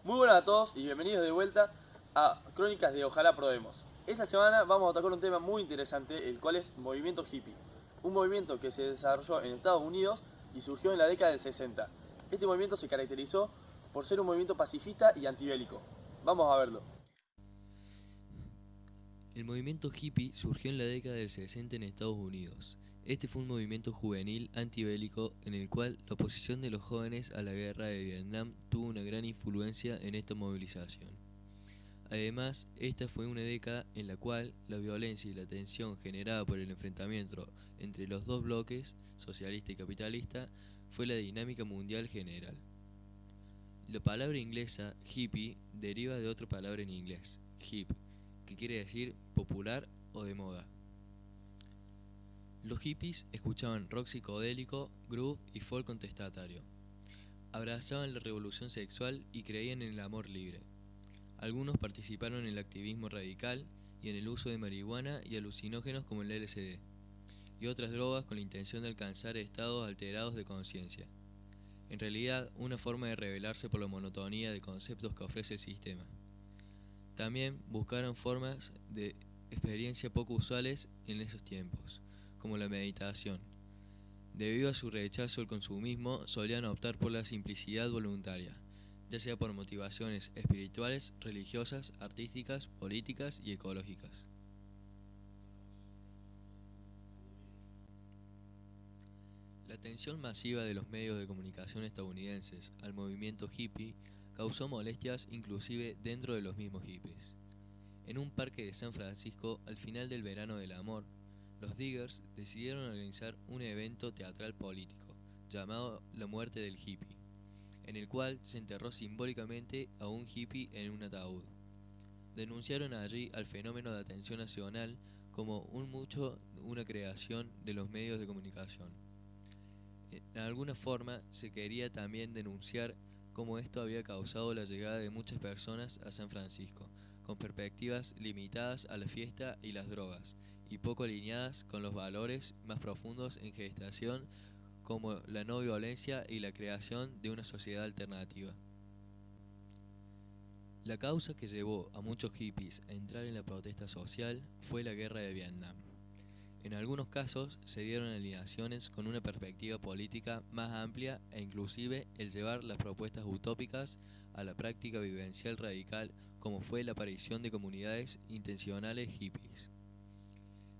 Muy buenas a todos y bienvenidos de vuelta a Crónicas de Ojalá Probemos. Esta semana vamos a tocar un tema muy interesante, el cual es movimiento hippie. Un movimiento que se desarrolló en Estados Unidos y surgió en la década del 60. Este movimiento se caracterizó por ser un movimiento pacifista y antibélico. Vamos a verlo. El movimiento hippie surgió en la década del 60 en Estados Unidos. Este fue un movimiento juvenil antibélico en el cual la oposición de los jóvenes a la guerra de Vietnam tuvo una gran influencia en esta movilización. Además, esta fue una década en la cual la violencia y la tensión generada por el enfrentamiento entre los dos bloques, socialista y capitalista, fue la dinámica mundial general. La palabra inglesa hippie deriva de otra palabra en inglés, hip, que quiere decir popular o de moda. Los hippies escuchaban rock psicodélico, groove y folk contestatario. Abrazaban la revolución sexual y creían en el amor libre. Algunos participaron en el activismo radical y en el uso de marihuana y alucinógenos como el LSD, y otras drogas con la intención de alcanzar estados alterados de conciencia. En realidad, una forma de rebelarse por la monotonía de conceptos que ofrece el sistema. También buscaron formas de experiencia poco usuales en esos tiempos, como la meditación. Debido a su rechazo al consumismo, solían optar por la simplicidad voluntaria, ya sea por motivaciones espirituales, religiosas, artísticas, políticas y ecológicas. La atención masiva de los medios de comunicación estadounidenses al movimiento hippie causó molestias inclusive dentro de los mismos hippies. En un parque de San Francisco, al final del verano del amor, los Diggers decidieron organizar un evento teatral político, llamado La Muerte del Hippie, en el cual se enterró simbólicamente a un hippie en un ataúd. Denunciaron allí al fenómeno de atención nacional como una creación de los medios de comunicación. En alguna forma se quería también denunciar cómo esto había causado la llegada de muchas personas a San Francisco, con perspectivas limitadas a la fiesta y las drogas, y poco alineadas con los valores más profundos en gestación como la no violencia y la creación de una sociedad alternativa. La causa que llevó a muchos hippies a entrar en la protesta social fue la guerra de Vietnam. En algunos casos se dieron alineaciones con una perspectiva política más amplia e inclusive el llevar las propuestas utópicas a la práctica vivencial radical como fue la aparición de comunidades intencionales hippies.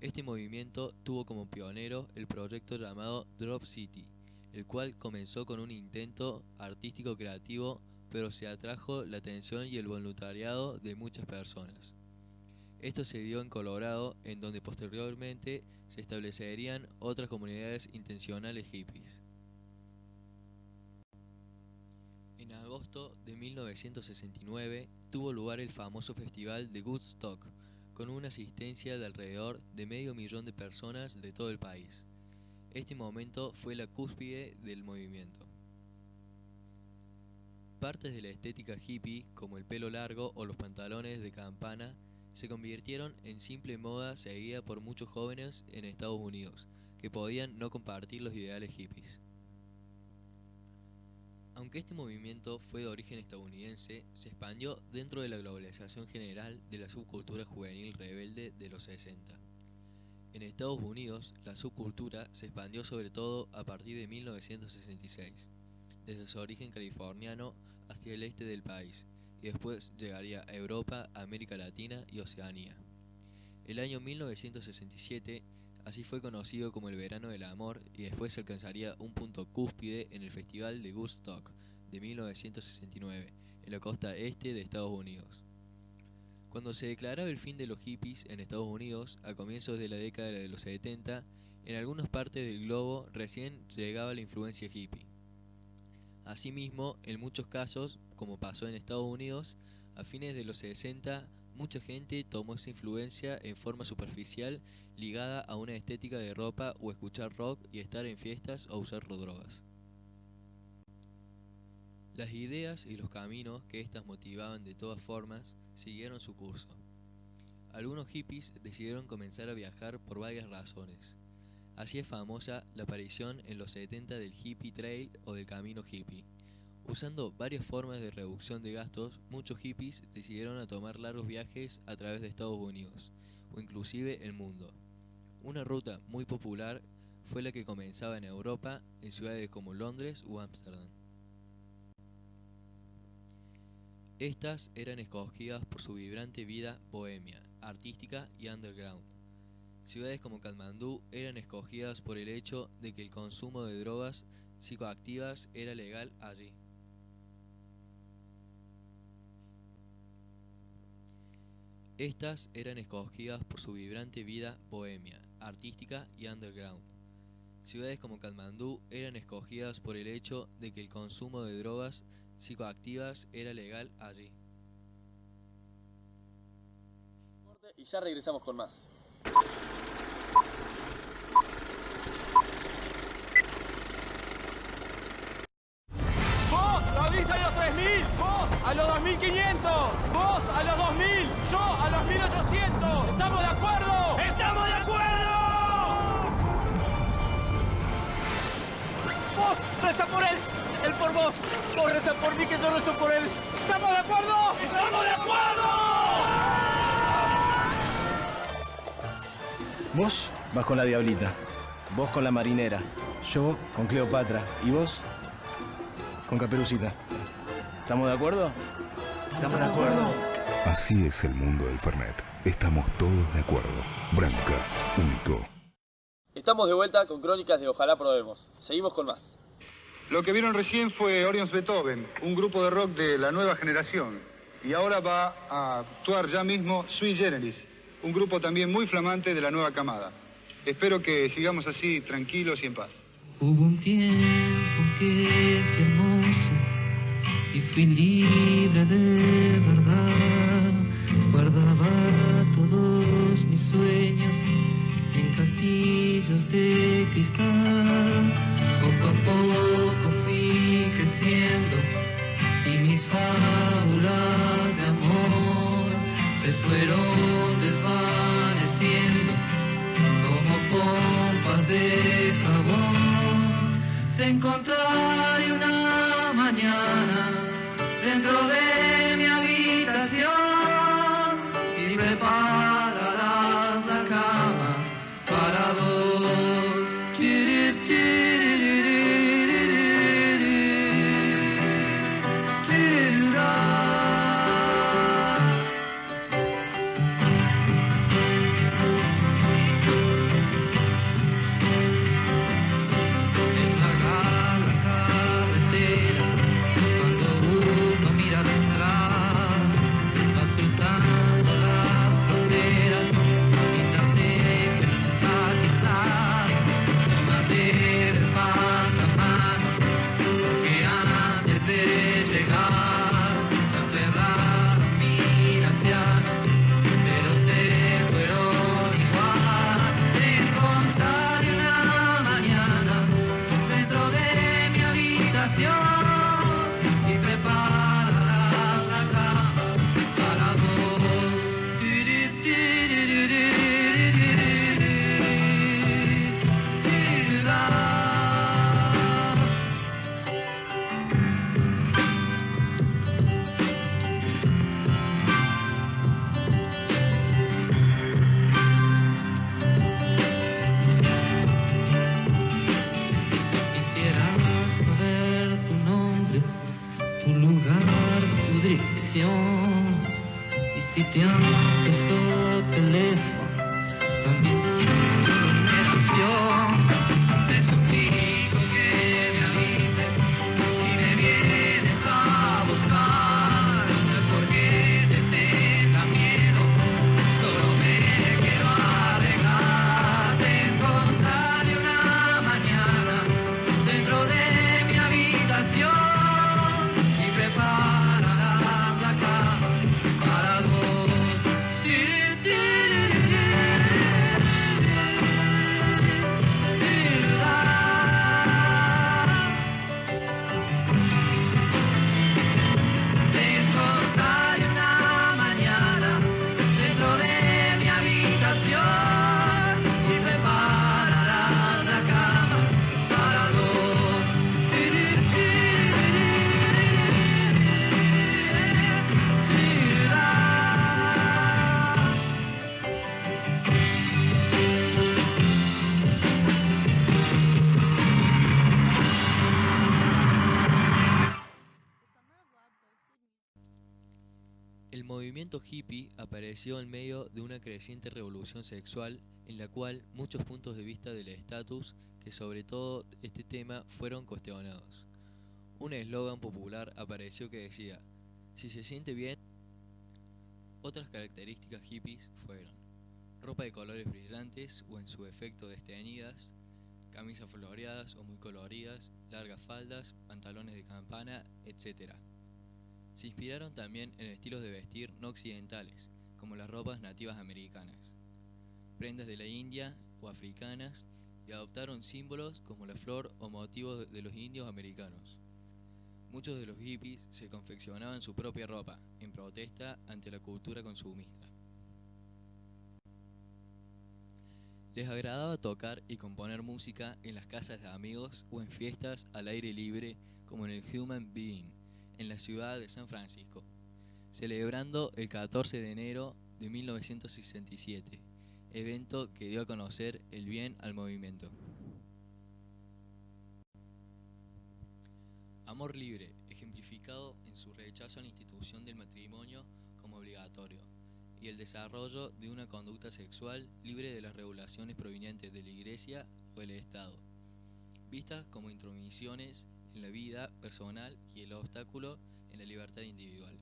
Este movimiento tuvo como pionero el proyecto llamado Drop City, el cual comenzó con un intento artístico creativo, pero se atrajo la atención y el voluntariado de muchas personas. Esto se dio en Colorado, en donde posteriormente se establecerían otras comunidades intencionales hippies. En agosto de 1969 tuvo lugar el famoso festival de Woodstock, con una asistencia de alrededor de 500.000 de personas de todo el país. Este momento fue la cúspide del movimiento. Partes de la estética hippie, como el pelo largo o los pantalones de campana, se convirtieron en simple moda seguida por muchos jóvenes en Estados Unidos, que podían no compartir los ideales hippies. Aunque este movimiento fue de origen estadounidense, se expandió dentro de la globalización general de la subcultura juvenil rebelde de los 60. En Estados Unidos, la subcultura se expandió sobre todo a partir de 1966, desde su origen californiano hacia el este del país, y después llegaría a Europa, América Latina y Oceanía. El año 1967 así fue conocido como el verano del amor y después se alcanzaría un punto cúspide en el Festival de Woodstock de 1969, en la costa este de Estados Unidos. Cuando se declaraba el fin de los hippies en Estados Unidos, a comienzos de la década de los 70, en algunas partes del globo recién llegaba la influencia hippie. Asimismo, en muchos casos, como pasó en Estados Unidos, a fines de los 60, mucha gente tomó esa influencia en forma superficial ligada a una estética de ropa o escuchar rock y estar en fiestas o usar drogas. Las ideas y los caminos que éstas motivaban de todas formas siguieron su curso. Algunos hippies decidieron comenzar a viajar por varias razones. Así es famosa la aparición en los 70 del Hippie Trail o del Camino Hippie, Usando varias formas de reducción de gastos, muchos hippies decidieron a tomar largos viajes a través de Estados Unidos, o inclusive el mundo. Una ruta muy popular fue la que comenzaba en Europa, en ciudades como Londres o Ámsterdam. Estas eran escogidas por su vibrante vida bohemia, artística y underground. Ciudades como Katmandú eran escogidas por el hecho de que el consumo de drogas psicoactivas era legal allí. Estas eran escogidas por su vibrante vida bohemia, artística y underground. Ciudades como Katmandú eran escogidas por el hecho de que el consumo de drogas psicoactivas era legal allí. Y ya regresamos con más. ¡Vos! ¡Lo avisa a los 3000! ¡Vos! ¡A los 2500! ¡Vos! ¡A los 2000! ¡Yo! ¡A los 1800! ¿Estamos de acuerdo? ¡Estamos de acuerdo! ¡Vos! ¡Reza por él! ¡Él por vos! ¡Vos reza por mí que yo rezo por él! ¿Estamos de acuerdo? ¡Estamos de acuerdo! Vos vas con la Diablita, vos con la Marinera, yo con Cleopatra y vos con Caperucita. ¿Estamos de acuerdo? ¿Estamos de acuerdo? Así es el mundo del Fernet. Estamos todos de acuerdo. Branca, único. Estamos de vuelta con Crónicas de Ojalá Probemos. Seguimos con más. Lo que vieron recién fue Orions Beethoven, un grupo de rock de la nueva generación. Y ahora va a actuar ya mismo Sui Generis, un grupo también muy flamante de la nueva camada. Espero que sigamos así, tranquilos y en paz. Hubo un tiempo que fui hermoso y fui libre de verdad. Guardaba todos mis sueños en castillos de cristal. Poco a poco fui creciendo y mis fábulas de amor se fueron desvaneciendo como pompas de jabón. Te encontraré una mañana dentro de mi habitación y prepararás la cama para dos. El movimiento hippie apareció en medio de una creciente revolución sexual en la cual muchos puntos de vista del estatus, que sobre todo este tema, fueron cuestionados. Un eslogan popular apareció que decía: si se siente bien. Otras características hippies fueron ropa de colores brillantes o en su efecto desteñidas, camisas floreadas o muy coloridas, largas faldas, pantalones de campana, etc. Se inspiraron también en estilos de vestir no occidentales, como las ropas nativas americanas, prendas de la India o africanas, y adoptaron símbolos como la flor o motivos de los indios americanos. Muchos de los hippies se confeccionaban su propia ropa, en protesta ante la cultura consumista. Les agradaba tocar y componer música en las casas de amigos o en fiestas al aire libre, como en el Human Being, en la ciudad de San Francisco, celebrando el 14 de enero de 1967, evento que dio a conocer el bien al movimiento. Amor libre, ejemplificado en su rechazo a la institución del matrimonio como obligatorio y el desarrollo de una conducta sexual libre de las regulaciones provenientes de la Iglesia o del Estado, vistas como intromisiones en la vida personal y el obstáculo en la libertad individual.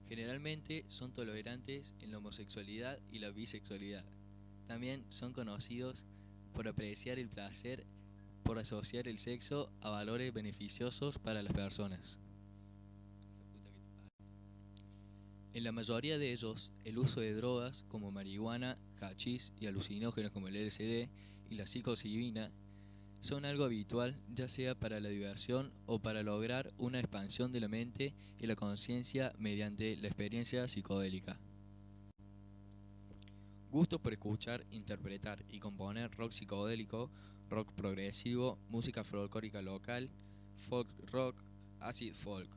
Generalmente son tolerantes en la homosexualidad y la bisexualidad. También son conocidos por apreciar el placer, por asociar el sexo a valores beneficiosos para las personas. En la mayoría de ellos, el uso de drogas como marihuana, hachís y alucinógenos como el LSD y la psilocibina son algo habitual, ya sea para la diversión o para lograr una expansión de la mente y la conciencia mediante la experiencia psicodélica. Gustos por escuchar, interpretar y componer rock psicodélico, rock progresivo, música folclórica local, folk rock, acid folk.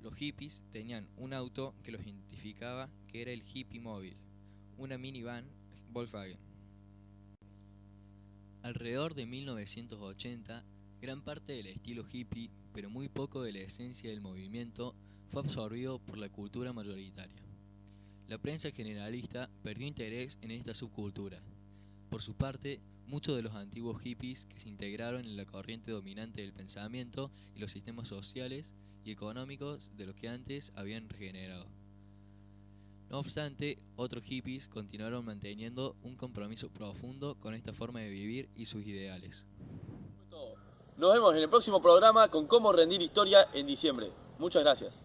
Los hippies tenían un auto que los identificaba, que era el hippie móvil, una minivan Volkswagen. Alrededor de 1980, gran parte del estilo hippie, pero muy poco de la esencia del movimiento, fue absorbido por la cultura mayoritaria. La prensa generalista perdió interés en esta subcultura. Por su parte, muchos de los antiguos hippies que se integraron en la corriente dominante del pensamiento y los sistemas sociales y económicos de los que antes habían regenerado. No obstante, otros hippies continuaron manteniendo un compromiso profundo con esta forma de vivir y sus ideales. Nos vemos en el próximo programa con Cómo rendir historia en diciembre. Muchas gracias.